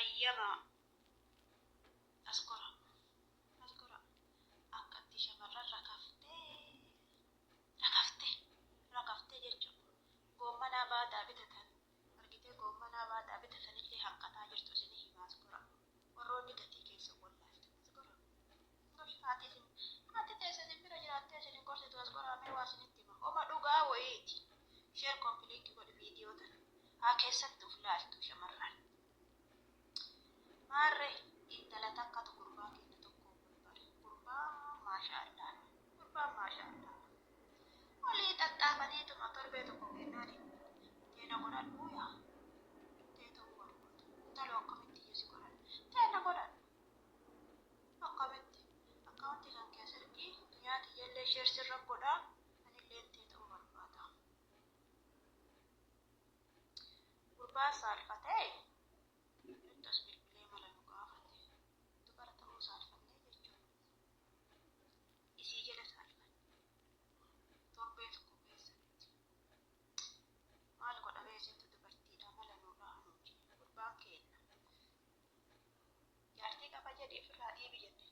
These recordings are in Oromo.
أيما أذكر أكدت شمرة ركفتي جتشو قومنا بعد بتتن أرجتي قومنا بعد بتتن اللي حقتها جرتو سنه ما أذكر وروني قتي كيس والله أذكر مش هاتي تيسن بيرا جراتي سنين كورسي تو أذكر أمي واسنتي ما وما دوغا وإيتي شير كومبليت كود فيديو تن هاكيسن تفلالتو شمرة ماري إنت لا تكاد قرباك إن تكون قربا ما شاء الله ولي تتابني تما تربيتكم إناني تينا قران بويا تيتا قران تلو أقامتي يسي قران تينا قران أقامتي كان كيسرقي نياتي يلي شير سر قدا أني اللين تيتا قرباتا قربا سالفتي التصبير بلي ملا نقافتي دبرته سالفتي جيجو إسي جل سالفتي تربيتكم كيسرقي maal godha beesentu dubartiidha mala nuudha anuuti gurbaan keenya jaartii qaba jedhee ofirraa dhiibi jette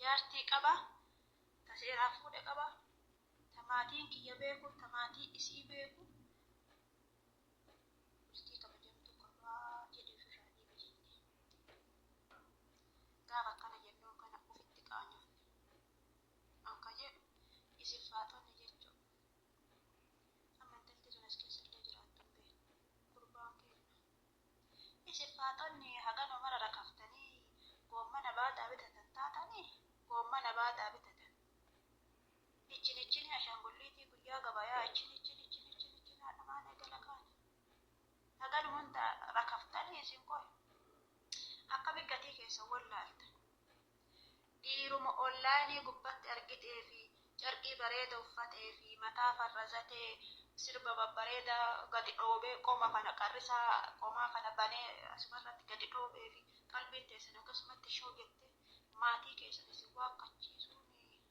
jaartii qaba ta seeraa fuudhe qaba tamaatiin kiyya beeku tamaatii isii beeku bultii kabajamtu qabaa jedhee ofirraa dhiibi jette gaafa akkana jennuun kana ofitti qaanyofne akka jedhu isin faatonni jechuu sifaatonni hagano mara rakaftanii goommana baadaa bitatan taatanii goommana baadaa bitatan ichini ashangulliitii guyyaa gabayaa ichini haadhamaan eegala kaane haganu hunda rakaftanii isin qoy akka biggatii keessa wallaalta dhiiruma ollaanii gubbatti argitee fi carqii bareeda uffatee fi mataa farrazatee sirba babbareeda gadi dhoobee qoma kana qarrisaa qomaa kana banee asumarratti gadi dhoobee fi qalbiin teessan akkasumatti shoo jettee maatii keessan isin waakkachiisuun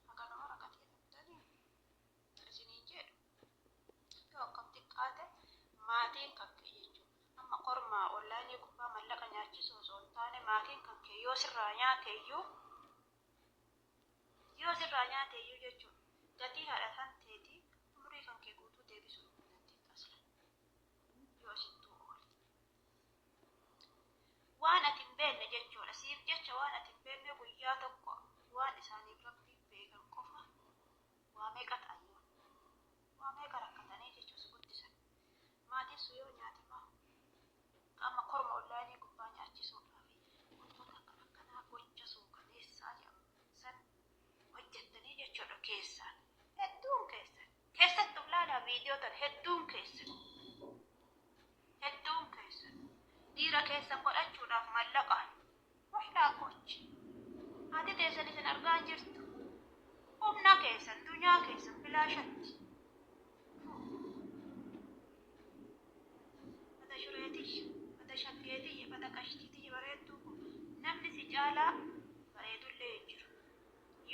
haganuma rakatee dhabdanii isiniin jedhu yoo akkam xiqqaate maatiin kankee jechuudha amma qormaa ollaanii gubbaa mallaqa nyaachisuu osoo hin taane maatiin kankee yoo sirraa nyaateeyyuu jechuudha gatii haadha teetii umurii kankee guutuu deebisuu waan ati hin beekne jechuudha siif jecha waan ati hin beekne guyyaa tokko waan isaaniif rabbiin beekan qofa waa meeqa ta'ayyoo waa meeqa rakkatanii jechuus guddisan maatiin sun yoo nyaate maa qaama korma ollaanii gubbaa nyaachisuudhaaf wantoota akkanaa gocha suukaneessaa jedhamu san hojjettanii jechuudha keessaan hedduun keessattuu ilaalaa viidiyoo tan hedduun keessan dhiira keessan godhachuudhaaf mallaqaan waxlaa gochi ati teessan isin argaa jirtu humna keessan dunyaa keessan bilaashatti bada shureetiyya bada shaggeetiyya bada qashtiitiyya bareedduu namni si caalaa bareedullee hin jiru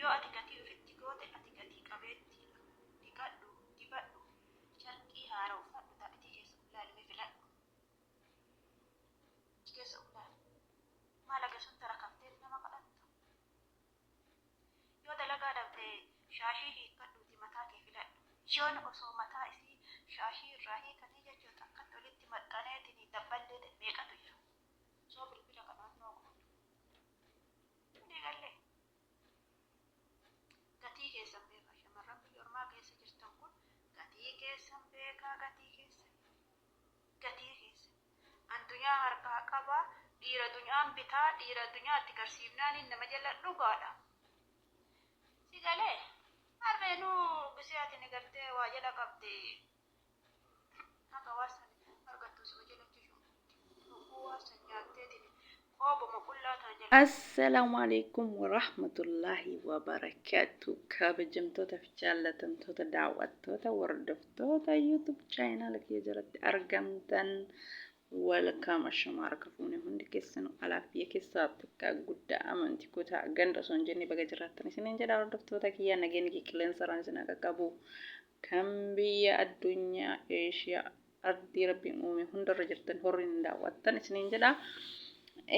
yoo ati gatii ofitti goote ati gatii qabeettiidha dhiqadhu dibadhu carqii haara uffadhu ta'itii keessa ulaalme filadhu keessa ulaale maalaqa sun tarakaftee nama kadhattu yoo dalagaa dhabdee shaashii hiikkadhuuti mataa kee filadhu yoon osoo mataa isii shaashii irraa hiikanii jechuudha akkatti walitti maxxaneetiin dabballee meeqatu jiru soo bilbila kanaan noo godhu inni gallee gatii keessan beekaa shamarran biyya ormaa keessa jirtan kun gatii keessan beekaa gatii keessan addunyaa harkaa qabaa dhiira addunyaan bitaa dhiira addunyaatti garsiifnaan nama jala dhugaadha si galee harreenuu gisee ati ni gartee waa jala qabde haka waasan argattu si jala chishu waasan nyaatteetiin qoobuma qullaa tan jala Assalamu alaikum warahmatullahi wabarakatuh. Kabajamtoota fi jaallatamtoota daawwattoota hordoftoota YouTube channel kiyya jalatti argamtan welcome ashama harka fuune hundi keessan alaaf biyya keessaa bakka guddaa amantii kutaa ganda osoo hin jenne baga jiraattan isiniin jedha hordoftoota kiyya nageenyi qilleensarraan isin akka qabu kan biyya addunyaa Eeshiyaa ardii rabbiin uume hundarra jirtan horiin daawwattan isiniin jedha.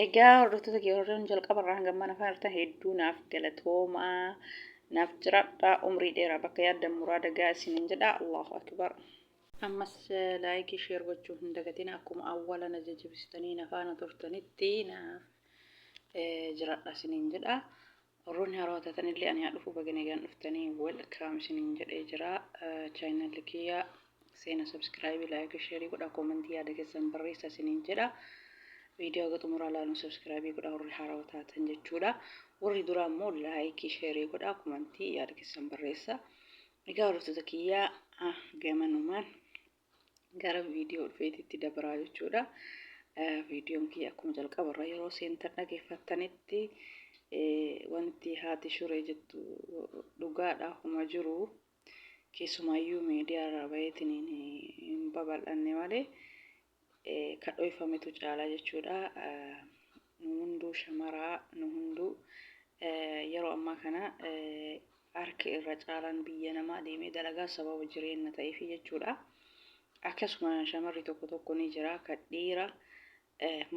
Egaa hordoftoota kee warreen jalqabarraa hanga mana afaan irratti hedduu naaf galatoomaa. Naaf jiraadhaa umrii dheeraa bakka yaaddan muraada gaa isiniin jedha. Allahu akbar. Ammas laayikii sheer gochuu hin dagatina akkuma awwaala na jajjabeessitanii na faana turtanitti naaf jiraadha isiniin jedha. Warroonni haaraa taatanillee ani haa dhufu baga nagaan dhuftanii welkaam isiniin jedhee jira. Chaayinalli kiyya seena sabskiraayibii laayikii sheerii godha koomentii yaada keessan barreessa isiniin jedha. Viidiyoo xumuraa ilaaluun sabskiraayibii godha warri haaraa taatan jechuudha. Warri duraa immoo laayikii sheerii godha koomentii yaada keessan barreessa. Egaa hordoftoota kiyyaa gamanumaan gara viidiyoo dhufeetitti dabaraa jechuudha. Viidiyoon kiyya akkuma jalqabarra yeroo seentan dhageeffattanitti wanti haati shuree jettu dhugaadha huma jiru keessumaayyuu miidiyaa irraa baheetiin hin babal'anne malee kan dho'ifametu caalaa jechuudha. Nu hunduu shamaraa nu hunduu yeroo ammaa kana harka irra caalaan biyya namaa deemee dalagaa sababa jireenya ta'eef jechuudha. Akkasuma shamarri tokko ni jira kan dhiira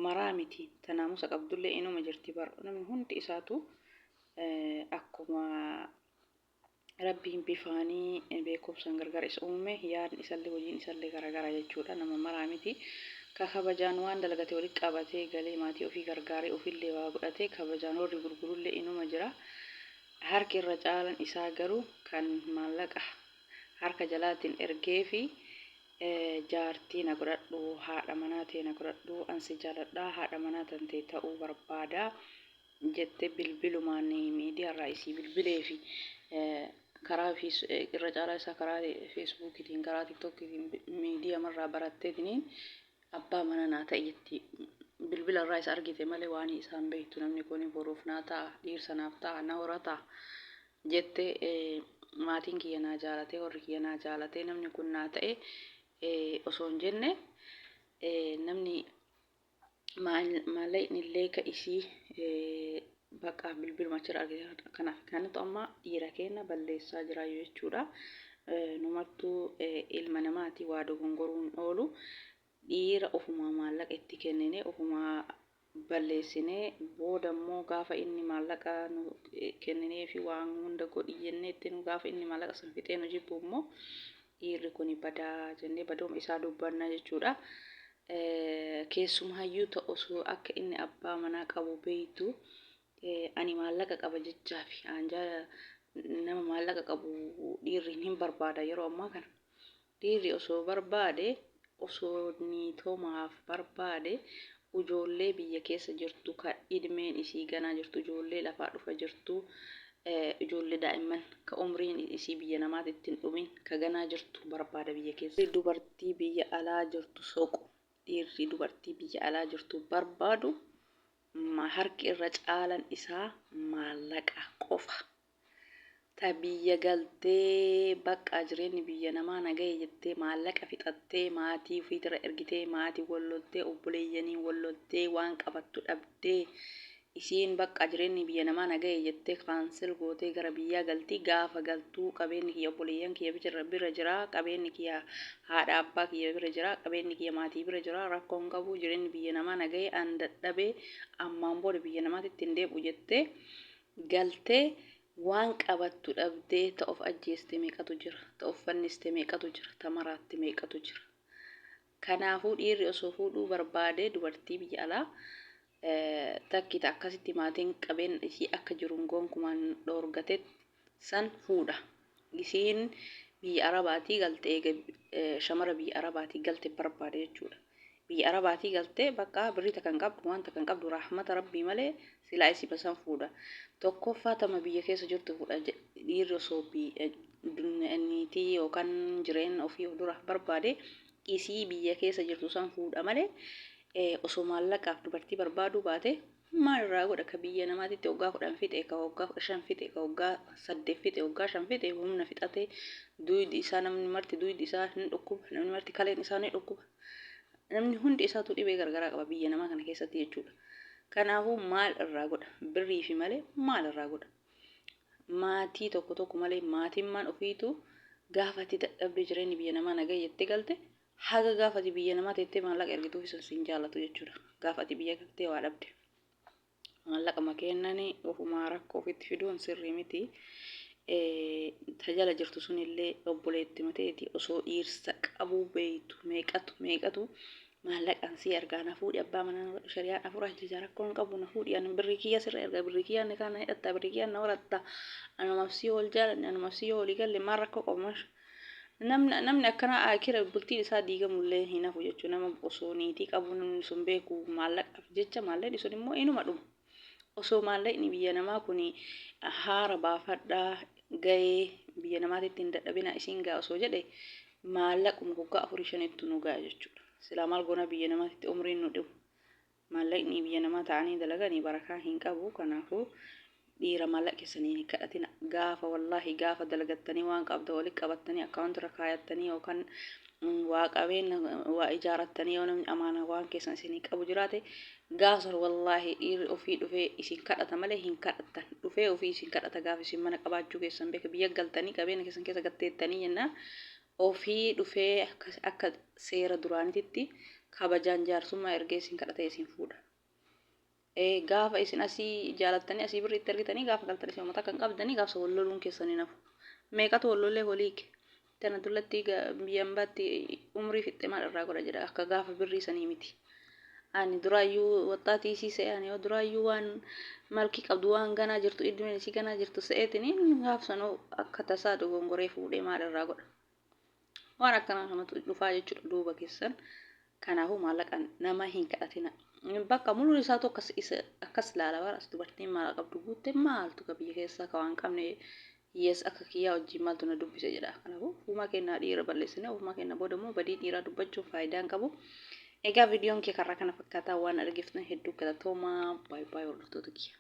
maraa miti tanaamusa qabdullee inuma jirti bar namni hundi isaatu akkuma rabbiin bifaanii beekumsaan gargar isa uume yaadni isallee hojiin isallee garagara jechuudha. Nama maraa miti ka kabajaan waan dalagate walitti qabatee galee maatii ofii gargaaree ofillee waa godhatee kabajaan warri gurgurullee inuma jira. Harki irra caalan isaa garuu kan maallaqa harka jalaatiin ergee fi jaartii na godhadhu haadha manaa ta'e na godhadhu ansi jaaladhaa haadha manaa tantee ta'uu barbaada jettee bilbilumaan miidiyaa irraa isii bilbilee fi karaa irra caalaa isaa karaa feesbuukiitiin karaa tiktookiitiin miidiyaa marraa baratteetiin abbaa mana naa ta'e jetti bilbila irraa isa argite malee waan isaan beektu namni kun boruuf naa ta'a dhiirsa naaf ta'a na horata jettee maatiin kiyya naa jaalatee warri kiyya naa jaalatee namni kun naa ta'e osoo hin jenne namni maallaqni illee ka isii bakka bilbiluma achirra argite kanaaf kanatu amma dhiira keenya balleessaa jira jechuudha. Numattuu ilma namaati waa dogongoruun oolu dhiira ofuma maallaqa itti kennine ofuma balleessinee booda immoo gaafa inni maallaqa nu kenninee fi waan hunda godhi jennee itti nu gaafa inni maallaqa san fixee nu jibbu immoo dhiirri kun badaa jennee badooma isaa dubbanna jechuudha. Keessumaayyuu ta'u akka inni abbaa manaa qabu beektu ani maallaqa qaba jechaa fi nama maallaqa qabu dhiirri hin barbaada yeroo ammaa kana. Dhiirri osoo barbaade osoo niitoomaaf barbaade ijoollee biyya keessa jirtu kan ilmeen isii ganaa jirtu ijoollee lafaa dhufa jirtu ijoollee daa'imman ka umriin isii biyya namaatti ittiin dhumin ka ganaa jirtu barbaada biyya keessa. Dubartii biyya alaa jirtu soqu dhiirri dubartii biyya alaa jirtu barbaadu harki irra caalan isaa maallaqa qofa. Ta biyya galtee bakka jireenyi biyya namaa nagahee jettee maallaqa fixattee maatii ofiirra ergitee maatii walloltee obboleeyyanii walloltee waan qabattu dhabdee isiin bakka jireenyi biyya namaa nagahee jettee kaansel gootee gara biyyaa galtii gaafa galtuu qabeenyi kiyya obboleeyyan kiyya bira jira qabeenyi kiyya haadha abbaa kiyya bira jira qabeenyi kiyya maatii bira jira rakkoon qabu jireenyi biyya namaa nagahee an dadhabee ammaan booda biyya namaatti ittiin deebi'u jettee galtee waan qabattu dhabdee ta of ajjeeste meeqatu jira ta of fanniste meeqatu jira ta maraatti meeqatu jira. Kanaafuu dhiirri osoo fuudhuu barbaade dubartii biyya alaa takkita akkasitti maatiin qabeen isii akka jiruun gonkumaan dhoorgate san fuudha. Isiin biyya arabaatii galtee shamara biyya arabaatii galte barbaade jechuudha. Biyya arabaatii galtee bakka birriita kan qabdu wanta kan qabdu rahmata rabbii malee silaa isii basan fuudha. Tokkoffaa tama biyya keessa jirtu fuudha dhiirri osoo niitii yookaan jireenya ofii of dura barbaade isii biyya keessa jirtu san fuudha malee osoo maallaqaaf dubartii barbaaduu baate maal irraa godha ka biyya namaatitti waggaa 10 fixe ka waggaa 15 fixe ka waggaa 8 fixe waggaa 5 fixe humna fixate duydi isaa namni marti duydi isaa hin dhukkuba namni marti kaleen isaa ni dhukkuba namni hundi isaatu dhibee gargaraa qaba biyya namaa kana keessatti jechuudha. Kanaafuu maal irraa godha birrii fi malee maal irraa godha maatii tokko malee maatiin maan ofiitu gaafatti dadhabde jireenyi biyya namaa nagahee jettee galte haga gaafati biyya namaa teettee maallaqa ergituuf isan siin jaallatu jechuudha. Gaafati biyya gattee waa dhabde. Maallaqa makeenani ofumaa rakkoo ofitti fiduun sirrii miti. Tajala jirtu sunillee obboleetti mateeti osoo dhiirsa qabuu beeytu meeqatu maallaqaan si ergaa na fuudhi abbaa manaa shari'aan afur ajjaa rakkoon qabu na fuudhi ani birrii kiyya sirra ergaa birrii kiyya ni kana hidhatta birrii kiyya na horatta anumaaf si ol jaalanne anumaaf si olii galle maal rakkoo qabu mash namni akkana akira bultiin isaa diigamullee hin hafu jechuun nama osoo niitii qabu namni sun beeku maallaqaaf jecha maallaqni sun immoo inuma dhuma osoo maallaqni biyya namaa kun haara baafadhaa ga'ee biyya namaatitti hin dadhabina isiin gaa osoo jedhe maallaquma hoggaa 4-5 nu ga'a jechuudha. Silaa maal goona biyya namaatitti umriin nu dhibu maallaqni biyya namaa ta'anii dalaganii barakaa hin qabu kanaafuu dhiira maallaqa keessanii hin kadhatina gaafa wallaahi gaafa dalagattanii waan qabda walitti qabattanii akkaawunti irra kaayattanii yookaan waa qabeenya waa ijaarattanii yoo namni amaanaa waan keessan isinii qabu jiraate gaasar wallaahi dhiirri ofii dhufee isin kadhata malee hin kadhattan dhufee ofii isin kadhata gaafa isin mana qabaachuu keessan beeka biyya galtanii qabeenya keessan keessa gatteettanii jennaan ofii dhufee akka seera duraanititti kabajaan jaarsummaa ergee isin kadhatee isin fuudha. Gaafa isin asii jaalattanii asii birriitti ergitanii gaafa galtanii uummata kan qabdanii gaafa walloluun keessanii nafu. Meeqatu wallollee holiike. Tana dullatti biyyan baatti umrii fixxee maal irraa godha jedha akka gaafa birrii sanii miti. Ani duraayyuu waxxaatii isii se'e ani duraayyuu waan malkii qabdu waan ganaa jirtu iddumeen isii ganaa jirtu se'eetiniin gaafa sanoo akka tasaa dogongoree fuudhee maal irraa godha. Waan akkanaa namatu dhufaa jechuudha duuba keessan. Kanaafuu maallaqaan nama hin kadhatina. Bakka mul'uun isaa tokko akkas ilaala baras dubartiin maallaqa qabdu guuttee maaltu ka biyya keessaa ka waan qabne yes akka kiyyaa wajjin maaltu na dubbise jedha. Kanaafuu ofumaa kennaa dhiira balleessine ofumaa kennaa booda immoo badii dhiiraa dubbachuun faayidaan qabu. Egaa viidiyoon kee karraa kana fakkaataa waan argiftan hedduu galatoomaa baay'ee hordoftoota kiyya.